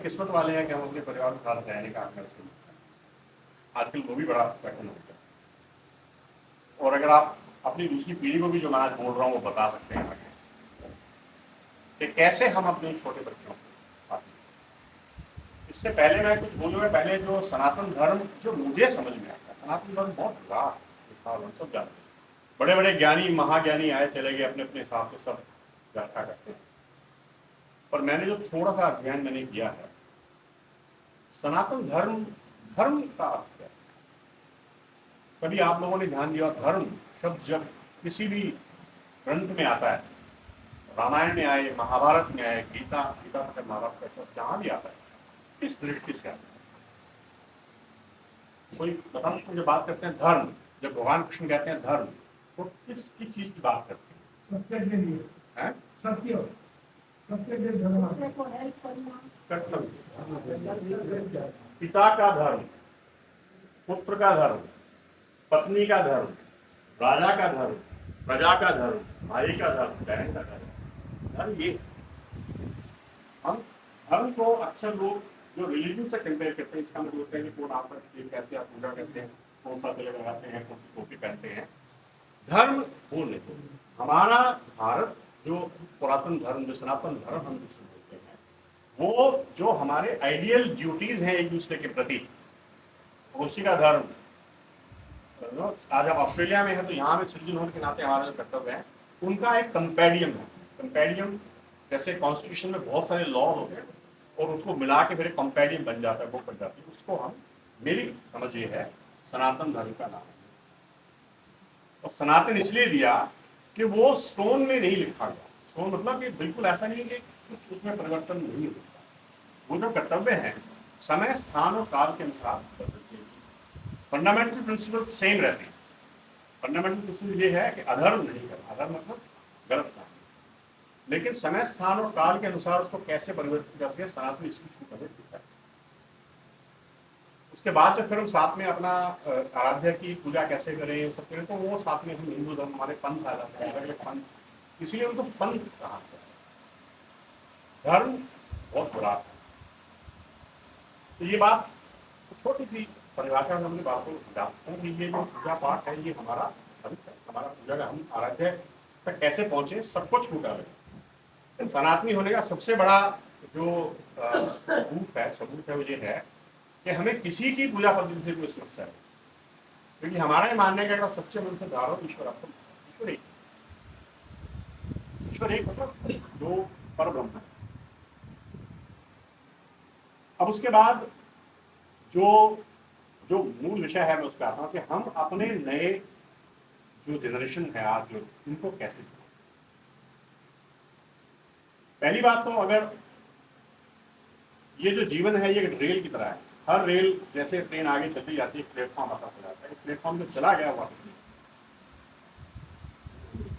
किस्मत वाले हैं कि हम अपने परिवार को साथ रहने का अवसर से आजकल वो भी बड़ा कठिन हो गया। और अगर आप अपनी दूसरी पीढ़ी को भी जो मैं आज बोल रहा हूँ वो बता सकते हैं कि कैसे हम अपने छोटे बच्चों को, इससे पहले मैं कुछ बोलूँगा, पहले जो सनातन धर्म जो मुझे समझ में आता है, सनातन धर्म बहुत बड़ा हम सब जानते हैं, बड़े बड़े ज्ञानी महाज्ञानी आए चले गए, अपने अपने हिसाब से सब व्याख्या करते हैं। पर मैंने जो थोड़ा सा अध्ययन मैंने किया है, सनातन धर्म धर्म का अर्थ क्या है? कभी आप लोगों ने ध्यान दिया धर्म शब्द जब किसी भी ग्रंथ में आता है, रामायण में आए, महाभारत में आए, गीता गीता महाभारत का सब जहां भी आता है, किस दृष्टि से आता है? कोई बताओ, जो बात करते हैं धर्म, जब भगवान कृष्ण कहते हैं धर्म, तो किसकी चीज की बात करते हैं? सत्य के लिए हैं? सत्य सत्य के धर्म कर्तव्य, पिता का धर्म, पुत्र का धर्म, पत्नी का धर्म, राजा का धर्म, प्रजा का धर्म, भाई का धर्म, बहन का धर्म, धर्म ये। हम धर्म को अक्सर लोग जो रिलीजन से कंपेयर करते हैं, इसका मतलब होता है कि कौन आप कैसे आप पूजा करते हैं, कौन सा तिलक लगाते हैं, कौन सी टोपी पहनते हैं, धर्म वो नहीं। हमारा भारत जो पुरातन धर्म, जो सनातन धर्म हम जिसे बोलते हैं, वो जो हमारे आइडियल ड्यूटीज हैं एक दूसरे के प्रति, उसी का धर्म। आज आप ऑस्ट्रेलिया में है तो यहाँ में सिटीजन होने के नाते हमारा जो कर्तव्य है, उनका एक कंपेडियम है। कंपेडियम जैसे कॉन्स्टिट्यूशन में बहुत सारे लॉ होते हैं और उसको मिला के फिर एक कंपेडियम बन जाता है, बुक बन जाती है, उसको हम, मेरी समझ ये है, सनातन धर्म का नाम है। और सनातन इसलिए दिया कि वो स्टोन में नहीं लिखा गया। स्टोन मतलब कि बिल्कुल ऐसा नहीं है कि कुछ उसमें परिवर्तन नहीं होता। वो जो कर्तव्य है समय स्थान और काल के अनुसार बदलते हैं, फंडामेंटल प्रिंसिपल सेम रहते हैं। फंडामेंटल प्रिंसिपल ये है कि अधर्म नहीं करना, अधर्म मतलब गलत काम, लेकिन समय स्थान और काल के अनुसार उसको कैसे परिवर्तित कर सके, सनातन इसकी छूट हमें देता है। उसके बाद जब फिर हम साथ में अपना आराध्या की पूजा कैसे करें सब करें, तो वो साथ में हम हिंदू धर्म, हमारे पंथ आ जाते हैं, अलग अलग पंथ, इसीलिए उनको पंथ कहा गया। धर्म बहुत बड़ा है। तो ये बात छोटी सी परिभाषा में हमने बात को समझाते हैं कि ये जो पूजा पाठ है ये हमारा धर्म है, हमारा पूजा का हम आराध्य तक कैसे पहुंचे, सबको छूटा है। सनातनी होने का सबसे बड़ा जो सबूत है वो ये है कि हमें किसी की पूजा पद्धति से कोई समस्या है, क्योंकि हमारा ये मानने का अगर सच्चे मन से धारो ईश्वर आपको, ईश्वर एक मतलब जो परब्रह्म है। अब उसके बाद जो जो मूल विषय है मैं उस पर आता हूँ कि हम अपने नए जो जनरेशन है आज जो, इनको कैसे जोड़ें। पहली बात तो अगर ये जो जीवन है ये रेल की तरह है, हर रेल जैसे ट्रेन आगे चलती जाती है, प्लेटफॉर्म आता हो जाता है, प्लेटफॉर्म जो चला गया वापस नहीं।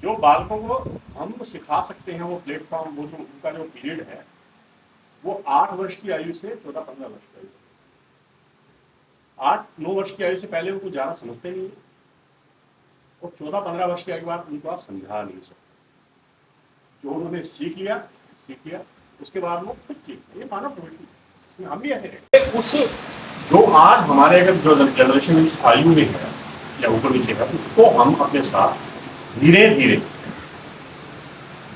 जो बालकों को हम सिखा सकते हैं वो प्लेटफॉर्म, वो जो उनका जो पीरियड है वो 8 वर्ष की आयु से 14-15 वर्ष की आयु, 8-9 वर्ष की आयु से पहले उनको ज्यादा समझते नहीं है, और 14-15 वर्ष की आयु के बाद उनको आप समझा नहीं सकते। जो उन्होंने सीख लिया उसके बाद वो खुद सीखते। ये मानव प्रवृत्ति, हम भी ऐसे हैं। उस जो आज हमारे अगर जो जनरेशन इस आयु में है या ऊपर नीचे है, उसको हम अपने साथ धीरे धीरे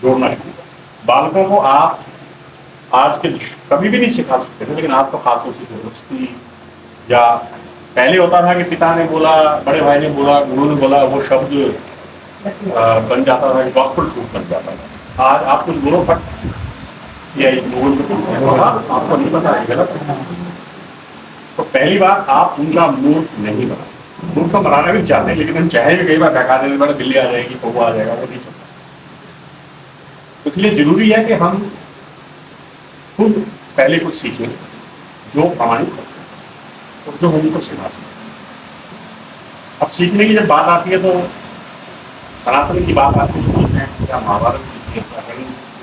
जोड़ना शुरू करें। बालकों को आप आज के कभी भी नहीं सिखा सकते थे, लेकिन आपको खासतौर से जबरदस्ती, या पहले होता था कि पिता ने बोला, बड़े भाई ने बोला, गुरु ने बोला, वो शब्द बन जाता था, गॉस्पेल ट्रूथ बन जाता था। आज आप कुछ बोलो फट या गूगल पे आपको नहीं पता है गलत, तो पहली बात आप उनका मूड नहीं बना। मूड को बनाना भी चाहते हैं, लेकिन हम चाहे भी कई बार बहका देने वाले बिल्ली आ जाएगी, कौवा आ जाएगा, वो नहीं चलता। इसलिए जरूरी है कि हम खुद पहले कुछ सीखें जो प्रामाणिक हो और जो हम उनको सिखा सकें। अब सीखने की जब बात आती है तो सनातन की बात आती है, क्या महाभारत सीखिए,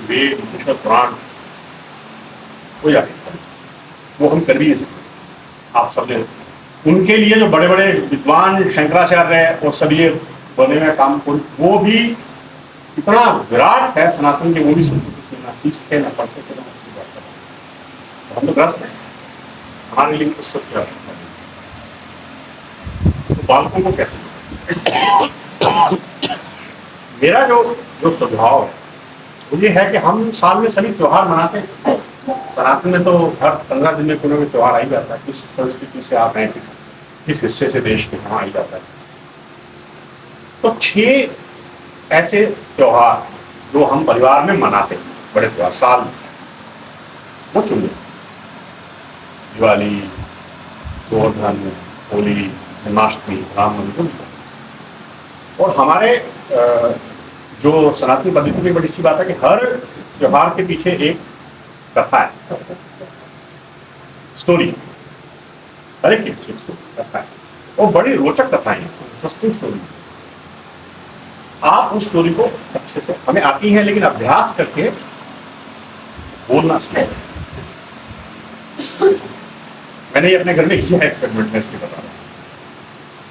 वेद, उपनिषद, पुराण हो जाते हैं, वो हम कर भी नहीं सकते। आप सब ने उनके लिए जो बड़े बड़े विद्वान शंकराचार्य है और सभी ये बने हुए काम, वो भी इतना विराट है सनातन के, वो भी सुनना सीख के ना पढ़ सके ना। हम तो ग्रस्त हैं, हमारे लिए कुछ सब क्या है। तो बालकों को कैसे, मेरा जो जो सुझाव है वो ये है कि हम साल में सभी त्योहार मनाते हैं। सनातन में तो हर 15 दिन में कोई ना कोई त्योहार आ ही जाता है। किस संस्कृति से आप हैं, किस हिस्से से देश के, वहाँ आ ही जाता है। तो 6 ऐसे त्योहार जो हम परिवार में मनाते हैं, बड़े त्योहार साल में, वो चुनिए। दिवाली, गोवर्धन, होली, जन्माष्टमी, रामनवमी। और हमारे जो सनातनी पद्धति में बड़ी अच्छी बात है कि हर त्योहार के पीछे एक कथा है, स्टोरी, हर एक के पीछे कथा है, और बड़ी रोचक कथाएं हैं, इंटरेस्टिंग स्टोरी। आप उस स्टोरी को अच्छे से, हमें आती है लेकिन अभ्यास करके बोलना सीखें। मैंने ये अपने घर में किया है एक्सपेरिमेंट, में इसलिए बता रहा हूँ।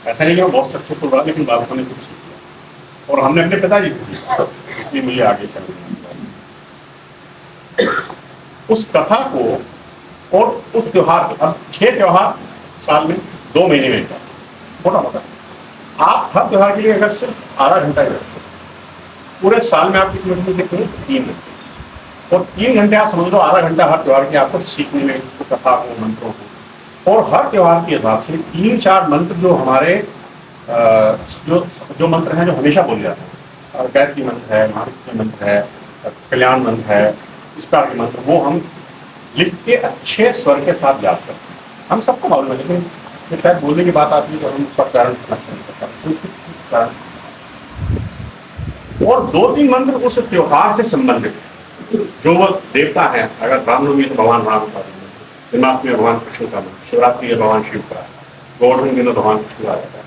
ऐसा नहीं कि मैं बहुत सक्सेसफुल रहा, लेकिन बालकों ने कुछ सीख लिया और हमने अपने पिताजी से सीखा, इसलिए मुझे आगे चलना। उस कथा को और उस त्योहार को, अब 6 त्योहार साल में 2 महीने में मोटा मोटा, आप हर त्योहार के लिए अगर सिर्फ आधा घंटा ही रखते, पूरे साल में आप कितने घंटे देखते हैं? 3 घंटे। और 3 घंटे आप समझ लो, आधा घंटा हर त्योहार के आपको सीखने में, कथा को, मंत्रों को। और हर त्योहार के हिसाब से 3-4 मंत्र जो हमारे जो मंत्र हैं जो हमेशा बोले जाते हैं, गायत्री मंत्र है, महाविष्णु मंत्र है, कल्याण मंत्र है, इस प्रकार के मंत्र, वो हम लिख के अच्छे स्वर के साथ याद करते हैं। हम सबको मालूम है, लेकिन शायद बोलने की बात आती है तो हम उसका उच्चारण करना चाहिए, उच्चारण। और 2-3 मंत्र उस त्योहार से संबंधित, जो वो देवता है, अगर रामनवमी तो भगवान राम का, जन्माष्टमी में भगवान कृष्ण का, शिवरात्रि है भगवान शिव का, गोवर्धन दिन भगवान कृष्ण आ जाता है।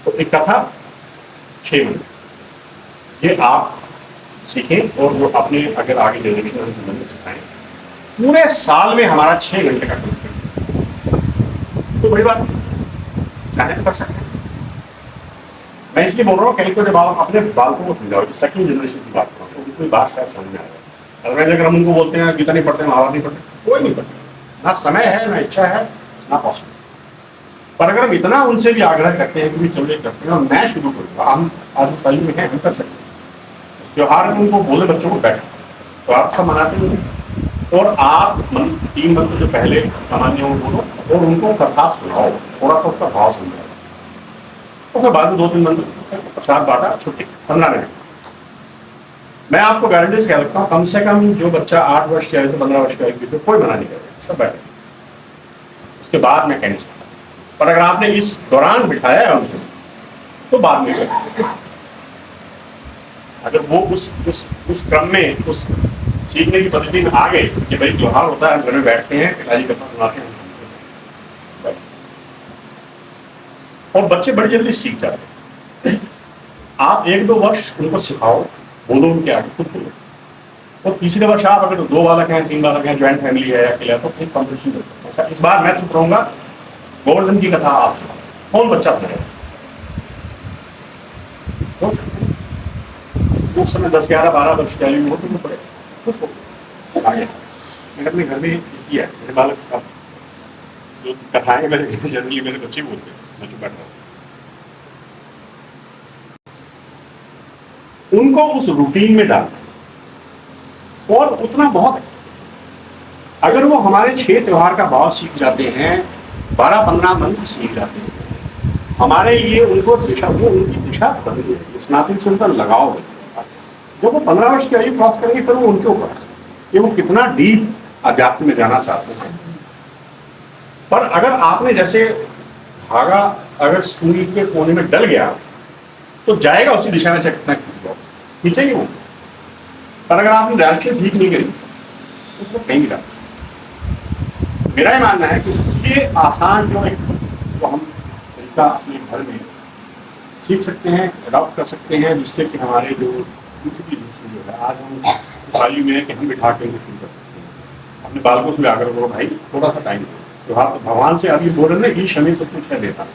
तो एक कथा 6 मंत्र, ये आप सीखें और वो अपने अगर आगे जनरेशन में सिखाएं। पूरे साल में हमारा 6 घंटे का कमिटमेंट, तो बड़ी बात चाहे तो कर सकते हैं। मैं इसलिए बोल रहा हूँ, कहीं को जब आप अपने बालकों को समझाओ, जो सेकंड जनरेशन की बात करो, तो उनको बात शायद समझ में आएगा। अगर हम उनको बोलते हैं गीता नहीं पढ़ते, महाभारत नहीं पढ़ते, कोई नहीं पढ़ते, ना समय है, ना इच्छा है, ना पॉसिबल। पर अगर हम इतना उनसे भी आग्रह करते हैं कि चलो करते हैं, और मैं शुरू करूँगा, हम आज ताली में हैं, हम कर सकते हैं। त्योहार में उनको बोले बच्चों को बैठो, तो आप सब मनाते हैं, और आप 3 मंत्र जो पहले सामान्य हो बोलो, और उनको कथा सुनाओ, थोड़ा सा उसका भाव समझाओ। तो फिर बाद में 2-3 मंत्र प्रसाद बांटा, छुट्टी, 15 मिनट। मैं आपको गारंटी से कह सकता हूँ, कम से कम जो बच्चा 8 वर्ष की आयु से 15 वर्ष की आयु की, कोई मना नहीं करेगा, सब बैठे। उसके बाद मैं कहने सकता, पर अगर आपने इस दौरान बिठाया है उनसे, तो बाद में करें। अगर वो उस क्रम में, उस सीखने की पद्धति में आ गए कि भाई त्योहार होता है, घर में बैठते हैं, पिताजी कथा सुनाते हैं, और बच्चे बड़ी जल्दी सीख जाते हैं। आप 1-2 वर्ष उनको सिखाओ, बोलो उनके आगे, खुद बोलो। और तीसरे वर्ष आप अगर 2 बालक हैं, 3 बालक हैं, ज्वाइंट फैमिली है, अकेला, तो एक कॉम्पिटिशन करते हैं। अच्छा, इस बार मैं चुप रहूंगा, गोवर्धन की कथा आप सुनाओ, कौन बच्चा सुनेगा? उस समय 10, 11, 12 वर्ष की आयु हो तो पड़ेगा आगे। मैंने अपने घर में किया है, मेरे बालक का जो कथाएं मेरे जनरली मेरे बच्चे बोलते हैं, मैं चुप बैठा हूं। उनको उस रूटीन में डालना, और उतना बहुत है। अगर वो हमारे 6 त्योहार का भाव सीख जाते हैं, 12-15 मंत्र सीख जाते हैं, हमारे लिए उनको दिशा, वो उनकी दिशा बदल जाएगी, सनातन से उनका लगाव बदल। जब वो 15 वर्ष की आयु क्रॉस करेंगे, फिर वो उनके ऊपर है कि वो कितना डीप अध्यात्म में जाना चाहते हैं। पर अगर आपने जैसे धागा अगर सुई के कोने में डल गया, तो जाएगा उसी दिशा में, चाहे कितना खींचेगी वो। पर अगर आपने डायरेक्शन ठीक नहीं करी, तो वो कहीं नहीं। मेरा ही मानना है कि ये आसान जो एक तो हम तरीका अपने घर में सीख सकते हैं, अडॉप्ट कर सकते हैं, जिससे कि हमारे जो दूसरी जो है, आज हम इस आयु में है कि हम बिठा के शुरू कर सकते हैं। अपने बालकों से आग्रह करो, भाई थोड़ा सा टाइम दो। तो हाँ, भगवान से अभी बोल रहे हैं, ईश हमें सब कुछ है देता।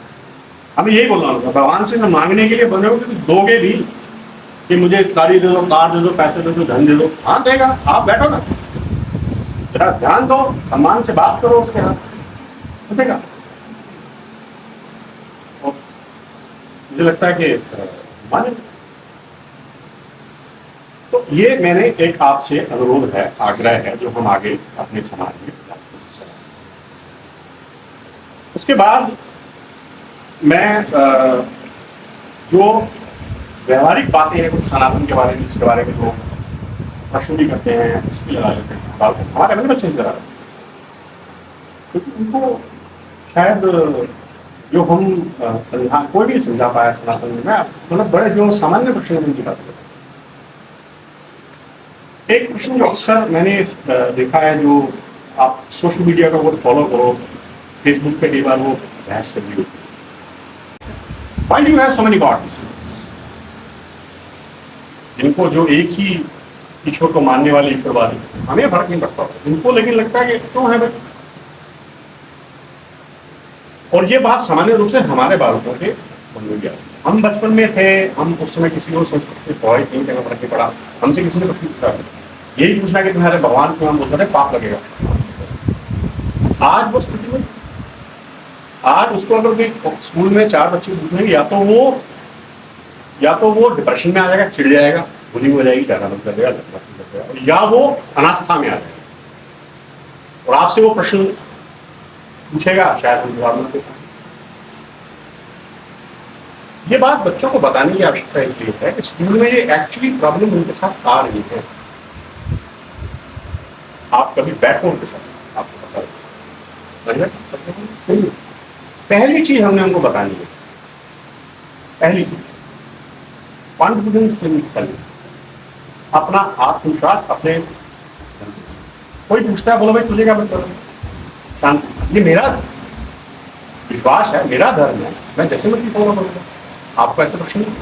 हमें यही बोलना होगा, भगवान से मांगने के लिए बोल रहे हो कि दोगे भी, कि मुझे गाड़ी दे दो, कार दे दो, पैसे दे दो, धन दे दो। हाँ देगा, आप बैठो ना, जरा ध्यान दो, सम्मान से बात करो उसके साथ, उठेगा। मुझे लगता है कि माने। तो ये मैंने एक आपसे अनुरोध है, आग्रह है, जो हम आगे अपने समाज में। उसके बाद मैं जो व्यवहारिक बातें हैं कुछ सनातन के बारे में, इसके बारे में लोग प्रश्न भी करते हैं, इसकी लगा लेते हैं, हमारे अपने बच्चे लगा लेते हैं, क्योंकि उनको शायद जो हम समझा, कोई भी समझा पाया सनातन में, मतलब बड़े जो सामान्य प्रश्न है उनकी बात करते हैं। एक प्रश्न जो अक्सर मैंने देखा है, जो आप सोशल मीडिया का वो फॉलो करो, फेसबुक पे कई बार वो बहस चल रही होती है, why do you have so many God's? इनको जो एक ही ईश्वर को मानने वाले ईश्वरवादी, हमें फर्क नहीं पड़ता इनको, लेकिन लगता है कि क्यों है भाई। और ये बात सामान्य रूप से हमारे बालकों के मन में भी आती है। हम बचपन में थे, हम उस समय किसी को संस्कृत से पढ़ाई नहीं करना, फर्क नहीं पड़ा। हमसे किसी ने कुछ पूछा, यही पूछना कि तुम्हारे भगवान को हम बोलते थे पाप लगेगा। आज वो स्थिति में, आज उसको अगर कोई स्कूल में 4 बच्चे पूछेंगे, या तो वो डिप्रेशन में आ जाएगा, चिढ़ जाएगा, बुलिंग हो जाएगी, डरना बंद कर देगा, या वो अनास्था में आ जाएगा और आपसे वो प्रश्न पूछेगा, शायद हम जवाब ना दे पाएं। ये बात बच्चों को बताने की आवश्यकता इसलिए है कि स्कूल में ये एक्चुअली प्रॉब्लम उनके साथ आ रही है। आप कभी बैठो उनके साथ, आपको पता है सही। पहली चीज हमने उनको बतानी है, पहली चीज कॉन्फिडेंस इन सेल्फ, अपना आत्मविश्वास अपने। कोई पूछता है, बोलो भाई तुझे क्या मतलब शांति, ये मेरा विश्वास है, मेरा धर्म है, मैं जैसे मर्जी फॉलो करूंगा, आपको ऐसे प्रश्न नहीं।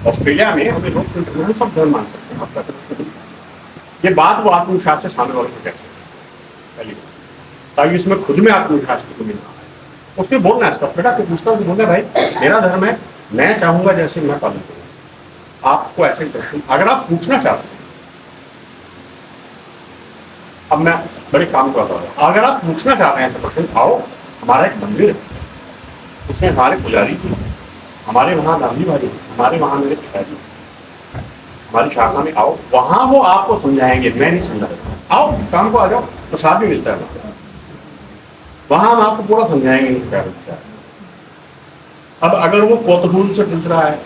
ऑस्ट्रेलिया में हमें लोग सब धर्म मान सकते हैं, आपका ऐसे प्रश्न नहीं। ये बात वो आत्मविश्वास से सामने वाले को कैसे पहली बात, ताकि इसमें खुद में आत्मविश्वास की कमी ना आए। उसमें बोलना है, बेटा तो पूछता हूँ, बोलना भाई मेरा धर्म है, मैं चाहूंगा जैसे मैं पालन करूँ। आपको ऐसे प्रश्न अगर आप पूछना चाहते हैं, अब मैं बड़े काम करता हूँ, अगर आप पूछना चाहते हैं ऐसे प्रश्न, आओ हमारा एक मंदिर है, उसमें हमारे पुजारी जी, हमारे वहाँ गांधी भाई, हमारे वहाँ मेरे पिताजी, हमारी शाखा में आओ, वहाँ वो आपको समझाएंगे, मैं नहीं समझा रहा। आओ शाम को आ जाओ, प्रसाद भी मिलता है वहाँ हम आपको पूरा समझाएंगे क्या है। अब अगर वो कौतूहल से पूछ रहा है,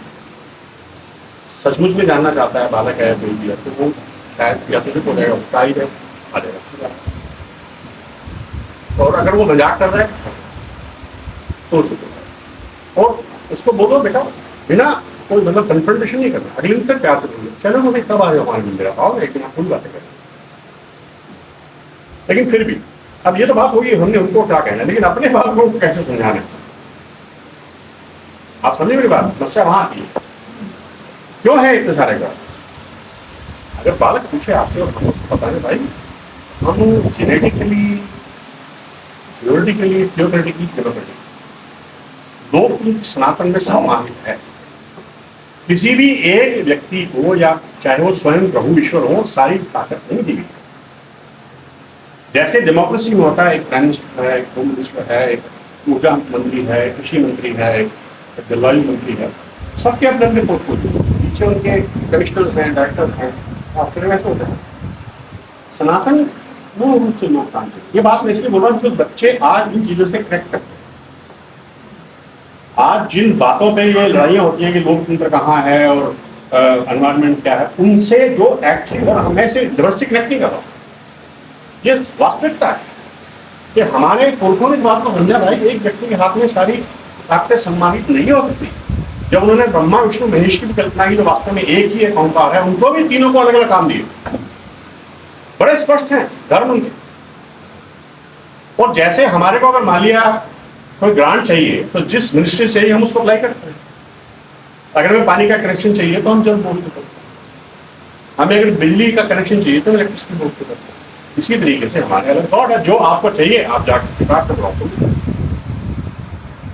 सचमुच में जानना चाहता है, बालक है, बेबी है, तो वो शायद या तो हो जाएगा, उसका ही है, आ जाएगा। और अगर वो मजाक कर रहा है तो चुप हो जाए, और उसको बोलो बेटा बिना कोई मतलब कन्फ्रंटेशन नहीं करना, अगले दिन फिर प्यार से बोलिए, चलो मुझे कब आ जाओ हमारे मंदिर, आओ एक दिन आप पूरी बातें करें। लेकिन फिर भी अब ये तो बात होगी, हमने उनको क्या कहना है, लेकिन अपने बात को कैसे समझाना है, आप समझे मेरी बात। समस्या वहां आती है, क्यों है इतने सारे का। अगर बालक पूछे आपसे और हम उसको बताने भाई, हम जेनेटिकली, थियोरेटिकली, डेमोक्रेटिकली लोकतंत्र सनातन में समाहित है। किसी भी एक व्यक्ति को, या चाहे वो स्वयं प्रभु ईश्वर हो, सारी ताकत नहीं दी गई। जैसे डेमोक्रेसी में होता है, एक प्राइम मिनिस्टर है, एक होम मिनिस्टर है, एक ऊर्जा मंत्री है, कृषि मंत्री है, एक जलवायु मंत्री है, सबके अपने अपने पोर्टफोलियो, नीचे उनके कमिश्नर्स हैं, डायरेक्टर्स हैं, ऑस्ट्रेलिया में ऐसे होता है। सनातन मूल रूप से लोकतांत्रिक, ये बात मैं इसलिए बोल रहा हूँ कि बच्चे आज इन चीजों से कनेक्ट करते हैं। आज जिन बातों पे ये लड़ाइयाँ होती हैं कि लोकतंत्र कहाँ है और एनवायरमेंट क्या है, उनसे जो एक्चुअली, और मैं से जबरदस्ती कनेक्ट नहीं कर रहा हूँ, ये वास्तविकता है कि हमारे पुरखों ने इस बात को समझा भाई, एक व्यक्ति के हाथ में सारी ताकतें सम्मानित नहीं हो सकती। जब उन्होंने ब्रह्मा विष्णु महेश की भी कल्पना की, जो वास्तव में एक ही एक ओंकार है, उनको भी तीनों को अलग अलग काम दिए, बड़े स्पष्ट हैं धर्म उनके। और जैसे हमारे को अगर मान लिया कोई ग्रांट चाहिए, तो जिस मिनिस्ट्री चाहिए हम उसको अप्लाई करते हैं। अगर हमें पानी का कनेक्शन चाहिए तो हम जल बोर्ड को करते हैं, हमें अगर बिजली का कनेक्शन चाहिए तो हम इलेक्ट्रिसिटी बोर्ड को करते हैं। इसी तरीके से हमारे अलग गॉड है, जो आपको चाहिए आप जाकर प्राप्त करो।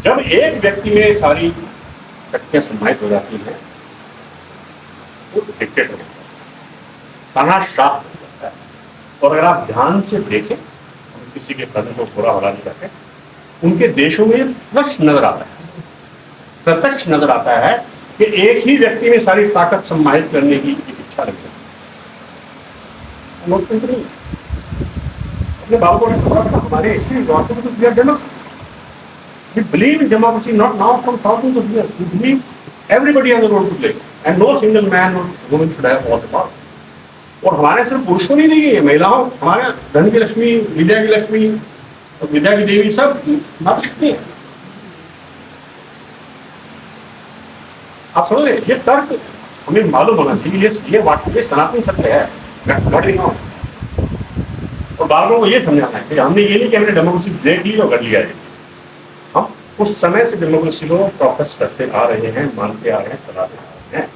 जब एक व्यक्ति में सारी शक्तियां समाहित हो जाती हैं, वो डिक्टेटर हो जाता है, तानाशाह हो जाता है, और अगर आप ध्यान से देखें, किसी के कदम को बुरा भला नहीं करते, उनके देशों में प्रत्यक्ष नजर आता है, प्रत्यक्ष नजर आता है कि एक ही व्यक्ति में सारी ताकत सम्मानित करने की इच्छा रखते हैं। लोकतंत्र नहीं, अपने बाबू ने समझा था हमारे इसलिए गवर्नमेंट तो democracy, we believe in democracy not now from thousands of years. We believe everybody has a role to play and no single man or woman should have all the power. और हमारे सिर्फ पुरुष को नहीं दी गई, महिलाओं, हमारे धन की लक्ष्मी, विद्या की लक्ष्मी, विद्या की देवी सब माता शक्ति है। आप समझ रहे हैं? ये तर्क हमें मालूम होना चाहिए, ये वाक्य सनातन सत्य है, घट नहीं हो। और बालकों को ये समझाना है कि हमने ये नहीं कि हमने डेमोक्रेसी देख ली और कर लिया है, हम उस समय से डेमोक्रेसी को प्रोफेस करते आ रहे हैं, मानते आ रहे हैं, चलाते आ रहे हैं।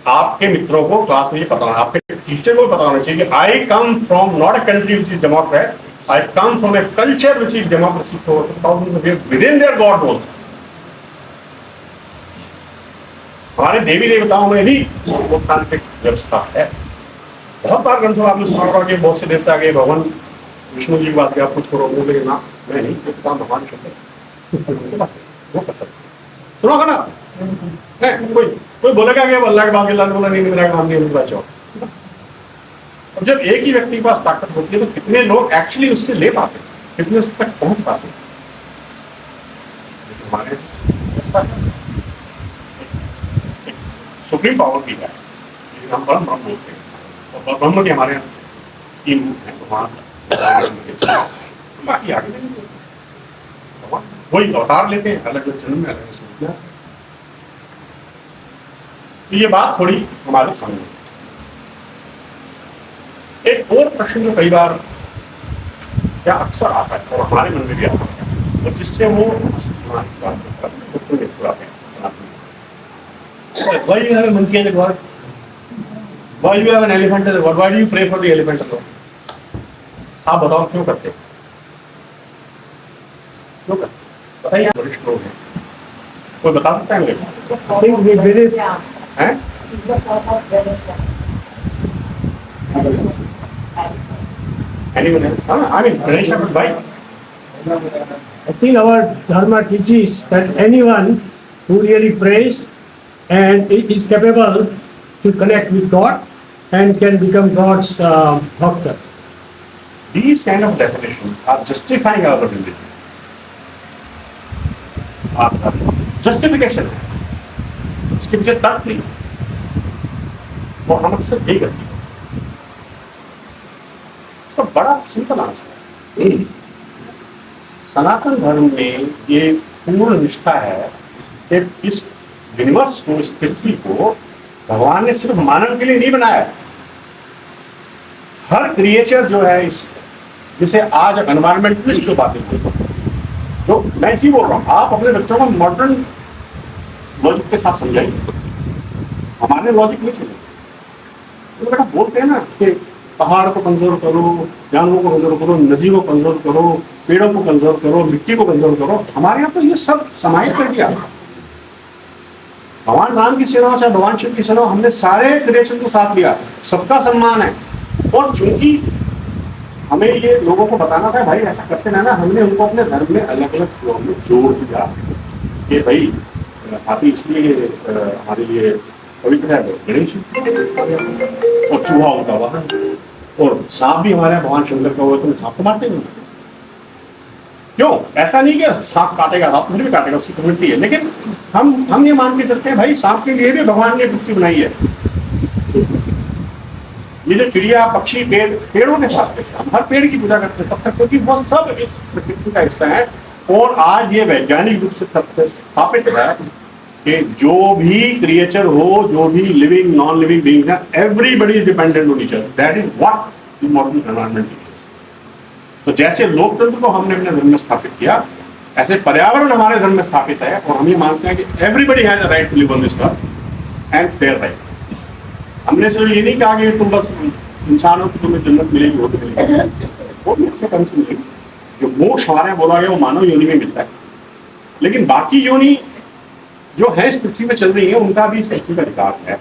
आपके मित्रों को क्लास में ये पता होना, आपके टीचर को पता होना चाहिए कि I come from not a country which is democrat, I come from a culture which is democracy for thousands of years with in their god roles. हमारे देवी देवताओं में भी लोकतांत्रिक व्यवस्था है। बहुत बार ग्रंथों आपने सुना होगा कि बहुत से देवता के भगवान विष्णु जी की बात की आप कुछ करो, बोले ना मैं नहीं, तो काम भगवान शंकर वो कर सकते, सुना होगा ना? कोई बोलेगा कि अल्लाह के बाद अल्लाह ने बोला नहीं मेरा काम नहीं, उनका चाहो। और जब एक ही व्यक्ति के पास ताकत होती है तो कितने लोग एक्चुअली उससे ले पाते, कितने उस तक पहुंच पाते। हमारे सुप्रीम पावर की है, लेकिन हम परम ब्रह्म बोलते हैं, और ब्रह्म के हमारे यहाँ 3 रूप हैं, भगवान बाकी आगे नहीं, वही अवतार लेते हैं, अलग अलग जन्म में अलग सूचना। तो ये बात थोड़ी हमारे सामने। एक और प्रश्न जो कई बार क्या अक्सर आता है और हमारे मन में भी आता है, तो जिससे वो why do you have a monkey as a god? Why do you have an elephant as a god? Why do you pray for the elephant alone? आप बताओ क्यों करते हैं? क्यों करते? बताइए, वरिष्ठ लोग हैं, कोई बता सकता है मुझे? हैं? Anyone else? I mean, Ganesha, but why? I think our dharma teaches that anyone who really prays and is capable to connect with God and can become God's bhakta. These kind of definitions are justifying our religion. Justification है, उसके पीछे तर्क नहीं, और हम अक्सर यही करते हैं। इसका बड़ा सिंपल आंसर है, सनातन धर्म में ये पूर्ण निष्ठा है कि इस यूनिवर्स को, इस पृथ्वी को भगवान ने सिर्फ मानव के लिए नहीं बनाया। हर क्रिएचर जो है, इस जिसे आज एनवायरमेंटलिस्ट जो बातें बोलते हैं, तो मैं इसी बोल रहा हूँ, आप अपने बच्चों को मॉडर्न लॉजिक के साथ समझाइए, हमारे लॉजिक नहीं चलेगा। तो बेटा बोलते हैं ना कि पहाड़ को कंजर्व करो, जानवरों को कंजर्व करो, नदी को कंजर्व करो, पेड़ों को कंजर्व करो, मिट्टी को कंजर्व करो। हमारे यहाँ तो ये सब समाहित कर दिया। भगवान राम की सेना हो चाहे भगवान शिव की सेना हो, हमने सारे क्रिएशन को साथ लिया, सबका सम्मान है। और चूंकि हमें ये लोगों को बताना था भाई ऐसा करते रहना, हमने उनको अपने धर्म में अलग अलग फ्लोर में जोड़ दिया कि भाई हाथी इसलिए हमारे लिए पवित्र है गणेश, और चूहा उनका वाहन, और सांप भी हमारे भगवान शंकर का हुआ, तो सांप को मारते नहीं। क्यों? ऐसा नहीं कि सांप काटेगा, सांप फिर भी काटेगा, उसकी कम्युनिटी है, लेकिन हम ये मान के चलते हैं भाई सांप के लिए भी भगवान ने पृथ्वी बनाई है। ये जो चिड़िया, पक्षी, पेड़ों के साथ हम हर पेड़ की पूजा करते हैं तब तक, क्योंकि वो सब इस प्रकृति का हिस्सा है। और आज ये वैज्ञानिक रूप से तथ्य स्थापित है कि जो भी क्रिएचर हो, जो भी लिविंग नॉन लिविंग बीइंग्स हैं, everybody is dependent on each other. That is what the modern environment is. तो जैसे लोकतंत्र को हमने अपने धर्म में स्थापित किया, ऐसे पर्यावरण हमारे धर्म में स्थापित है, और हम ये मानते हैं कि everybody has a right to live on this earth and fair right. हमने सिर्फ ये नहीं कहा कि तुम बस इंसान हो तो तुम्हें जन्नत मिलेगी, वो तो मिलेगी, वो भी अच्छे ढंग से मिलेगी। जो मोक्ष हमारे यहाँ बोला गया वो मानव योनि में मिलता है, लेकिन बाकी योनि जो है इस पृथ्वी में चल रही है उनका भी इस पृथ्वी का अधिकार है।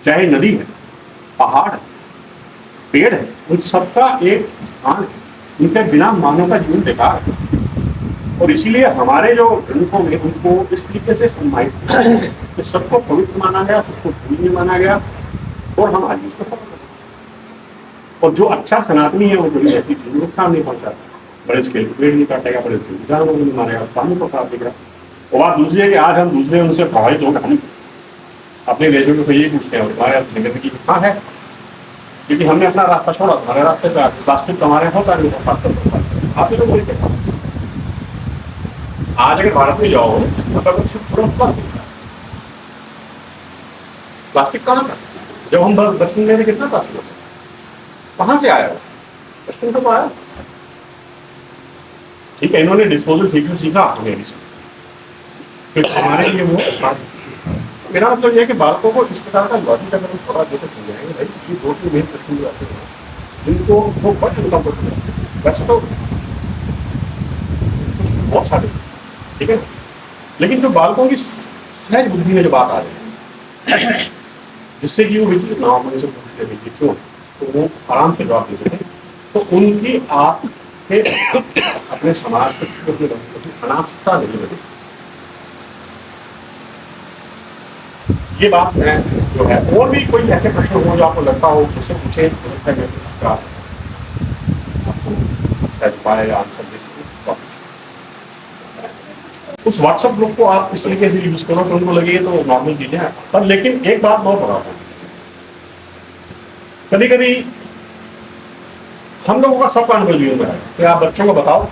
चाहे नदी है, पहाड़ है, पेड़ है, उन सबका एक स्थान है, उनके बिना मानव का जीवन बेकार है। और इसीलिए हमारे जो ग्रंथों में उनको इस तरीके से सम्मानित किया है कि सबको पवित्र माना गया, सबको पूज्य माना गया, और हम आज उसको फॉलो करते हैं। और जो अच्छा सनातनी है वो कभी ऐसी चीज नुकसान नहीं पहुंचाता, बड़े स्केल पेड़ नहीं काटेगा, बड़े स्केल जानवर नहीं मारेगा, पानी को खराब देगा। और बात दूसरी है कि आज हम दूसरे उनसे प्रभावित होगा नहीं, अपने देशों में तो यही पूछते हैं हमारे गंदगी कहाँ है, क्योंकि हमने अपना रास्ता छोड़ा, हमारे रास्ते पे प्लास्टिक हमारे होता नहीं था 700 आप लोग बोलते हैं। आज अगर भारत में जाओ तो प्लास्टिक कहाँ था? जब हम बचपन में कितना प्लास्टिक होता, कहाँ से आया? बचपन तो आया। ठीक है, इन्होंने डिस्पोजल ठीक से सीखा, हमें नहीं सीखा, तो हमारे लिए वो। मेरा मतलब यह है कि बालकों को इस प्रकार का लॉजिक अगर हम थोड़ा देकर समझाएंगे भाई, ये 2-3 मेन प्रश्न ऐसे हैं जिनको वो बट इनकम्फर्टेबल है। वैसे तो बहुत सारे, ठीक है, लेकिन जो बालकों की सहज बुद्धि में जो बात आ रही है जिससे कि वो विचलित ना हो, मुझे पूछते हैं क्यों, तो वो आराम से जवाब दे सकें, तो उनकी आप के अपने समाज के अनास्था नहीं बनी। ये बात है जो है। और भी कोई ऐसे प्रश्न हो जो आपको लगता हो जिससे पूछे, शायद आंसर दे सके। उस व्हाट्सएप ग्रुप को आप इस तरीके से यूज करो तो उनको लगे तो नॉर्मल चीजें हैं, पर लेकिन एक बात बहुत बड़ा है, कभी कभी हम लोगों का सबका अनुभव यूं है कि आप बच्चों को बताओ,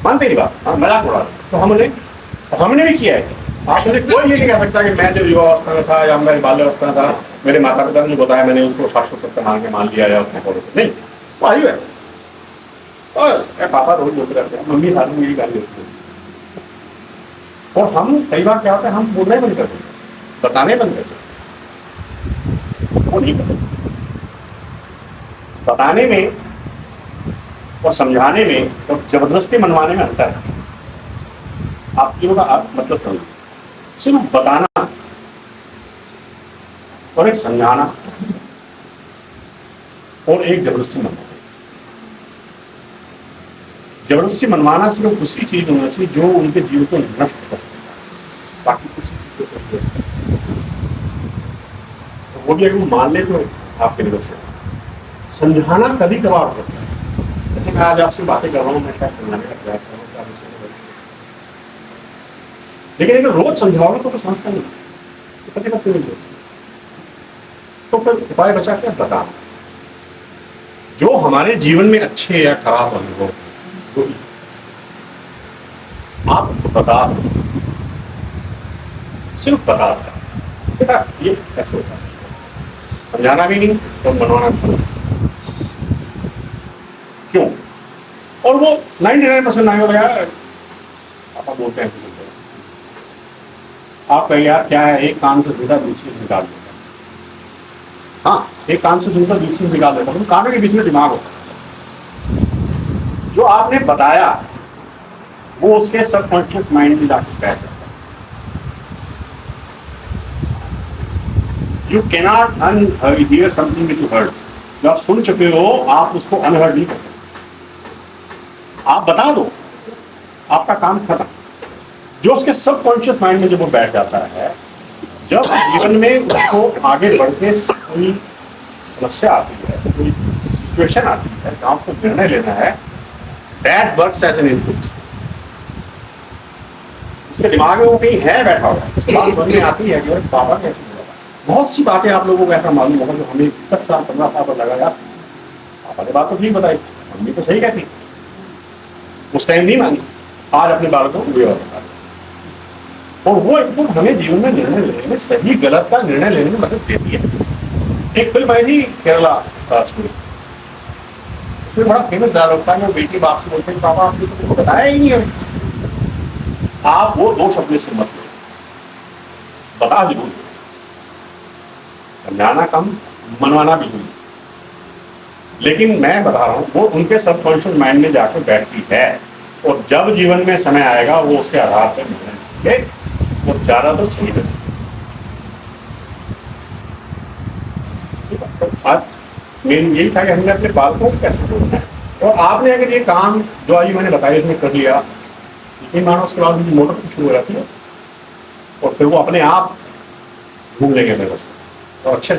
मानते नहीं बात, मजाक उड़ा, तो हमने भी किया है। आप मुझे कोई ये नहीं कह सकता कि मैं जो युवावस्था में था या मैं बाल्यावस्था में था, मेरे माता पिता ने बताया मैंने उसको शास्त्र सत्य मान लिया या उसको फॉलो नहीं, वो आयु है। और पापा रोज बोलते रहते हैं, मम्मी सारी मेरी गाली होती है। और हम कई बार क्या होता है, हम बोलना ही बंद करते हैं, बताने बंद करते हैं, वो नहीं करते। बताने में और समझाने में और जबरदस्ती मनवाने में अंतर है। आप लोगों का आप मतलब समझो, सिर्फ बताना और एक समझाना और एक जबरदस्ती मनवाना। जबरदस्ती मनवाना सिर्फ उसी चीज होना चाहिए जो उनके जीवन को नष्ट कर सकता है, बाकी किसी चीज को तो वो भी अगर वो मान ले तो आपके लिए बस। समझाना कभी कभार होता है, जैसे मैं आज आपसे बातें कर रहा हूँ, मैं क्या समझाने का प्रयास कर रहा हूँ, लेकिन अगर रोज समझाओगे तो समझता नहीं, कभी कभी नहीं होता। तो फिर उपाय बचा क्या? बताना। जो हमारे जीवन में अच्छे या खराब अनुभव तो आप बता, सिर्फ बता बेटा ये कैसे होता है, समझाना भी नहीं और मनवाना भी नहीं। क्यों? और वो 99% नहीं हो गया। आप बोलते हैं आप कहिए यार क्या है, एक कान से सुनता दूसरे से निकाल देता। हाँ, एक कान से सुनता दूसरे से निकाल देता, तो कानों के बीच में दिमाग होता है। जो आपने बताया वो उसके सबकॉन्शियस माइंड में जाकर बैठ जाता है। You cannot unhear something which you heard. जो आप सुन चुके हो आप उसको अनहर्ड नहीं कर सकते। आप बता दो, आपका काम खत्म। जो उसके सबकॉन्शियस माइंड में जब वो बैठ जाता है, जब जीवन में उसको आगे बढ़ के कोई समस्या आती है, कोई सिचुएशन आती है जहाँ उसको निर्णय लेना है, that works as an input. उसके दिमाग में वो कहीं है बैठा हुआ, उसके बात समझ में आती है कि पापा कैसे बोला। बहुत सी बातें आप लोगों को ऐसा मालूम होगा जो हमें 10 साल 15 साल पर लगा यार पापा ने बात तो ठीक बताई, मम्मी तो सही कहती, उस टाइम नहीं मानी, आज अपने बालकों को और बता। और वो इनपुट हमें जीवन में निर्णय लेने में, सही गलत का निर्णय लेने में मदद देती है। एक फिल्म आई थी केरला स्टोरी, उसमें बड़ा फेमस डायलॉग था, बेटी बाप से बोलते हैं पापा आपने तो बताया ही नहीं हमें। आप वो दोष अपने से मत लो, बता जरूर, समझाना कम, मनवाना भी नहीं। लेकिन मैं बता रहा हूँ वो उनके सबकॉन्शियस माइंड में जाकर बैठती है, और जब जीवन में समय आएगा वो उसके आधार पर निर्णय लेंगे और ज्यादातर सही है। आज मेन यही था कि हमने अपने बालकों को कैसे जोड़ना है। और आपने अगर ये काम जो आज मैंने बताया इसमें कर लिया, यकीन मानो उसके बाद उनकी मोटर शुरू हो जाती है और फिर वो अपने आप घूम लेंगे मेरे रास्ते और अच्छे